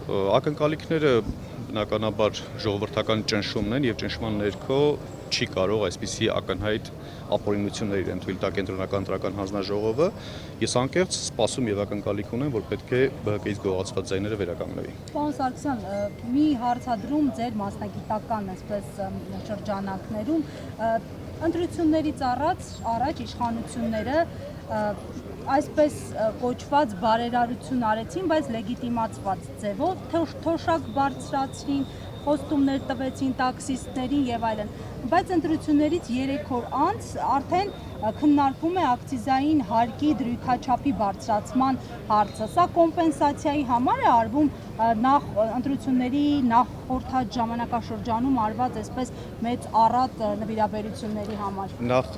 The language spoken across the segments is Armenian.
Ակնկալիքները բնականաբար ժողովրդական ճնշումն են եւ ճնշման ներքո չի կարող այսպիսի ակնհայտ ապօրինություններ իրեն թույլ տա կենտրոնական ընտրական հանձնաժողովը։ Ես անկեղծ սպասում եւ ակնկալիք ունեմ, որ պետք է ԲՀԿ-ից գողացված ձայները վերականգնվի։ Պարոն Սարգսյան, մի հարցադրում ձեր մասնագիտական այսպես շրջանակներում ընտրություններից առաջ իշխանությունները այսպես կոչված բարերարություն արեցին, բայց լեգիտիմացված ձևով թոշակ բարձրացրին, խոստումներ տվեցին տաքսիստներին եւ այլն, բայց ընտրություններից 3 օր անց արդեն քննարկվում է ակցիզային հարկի դրույքաչափի բարձրացման հարցը։ Սա կոմպենսացիայի համար է արվում ընտրությունների նախորդած ժամանակաշրջանում արված այսպես մեծ առատ նվիրաբերությունների համար։ Նախ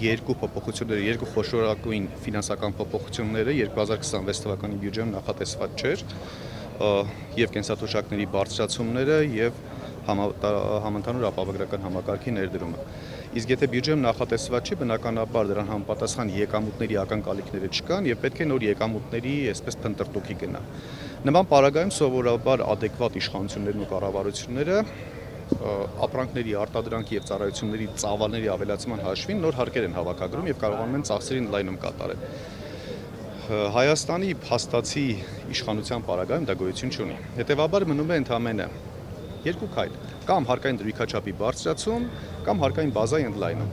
երկու փոփոխությունները, երկու խոշորագույն ֆինանսական փոփոխությունները 2026 թվականի բյուջեում նախատեսված չէր եւ կենսաթոշակների բարձրացումները եւ համընդհանուր ապահովագրական համակարգի ներդրումը։ Իսկ եթե բյուջեում նախատեսված չի, բնականաբար դրան համապատասխան եկամուտների ակնկալիքները չկան եւ պետք է նոր եկամուտների այսպես փնտրտուքի գնա։ Նման պարագայում սովորաբար adekvat իշխանություններն ու կառավարությունները ապրանքների արտադրանքի եւ ծառայությունների ծավալների ավելացման հաշվին նոր հարկեր են հավաքագրում եւ կարողանում են ծախսերի ընդլայնում կատարել։ Հայաստանի փաստացի իշխանության պարագայում դա գոյություն չունի։ Հետևաբար մնում է ընդամենը երկու քայլ՝ կամ հարկային դրույքաչափի բարձրացում, կամ հարկային բազայի ընդլայնում։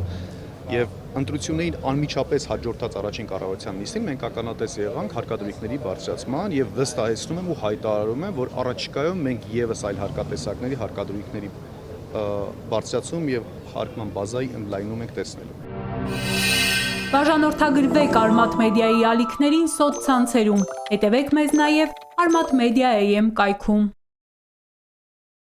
Եվ ընտրություններին անմիջապես հաջորդած առաջին կառավարության նիստին մենք ականատես եղանք հարկադրույքների բարձրացման եւ վստահեցնում եմ ու հայտարարում եմ, որ առաջիկայում մենք եւս այլ հարկատեսակների հարկադրույքների բարձրացում եւ հարկման բազայի ընդլայնում ենք տեսնելու։ Բաժանորդագրվեք Արմաթ մեդիայի ալիքներին սոցցանցերում, հետևեք մեզ նաև Armat Media AM կայքում։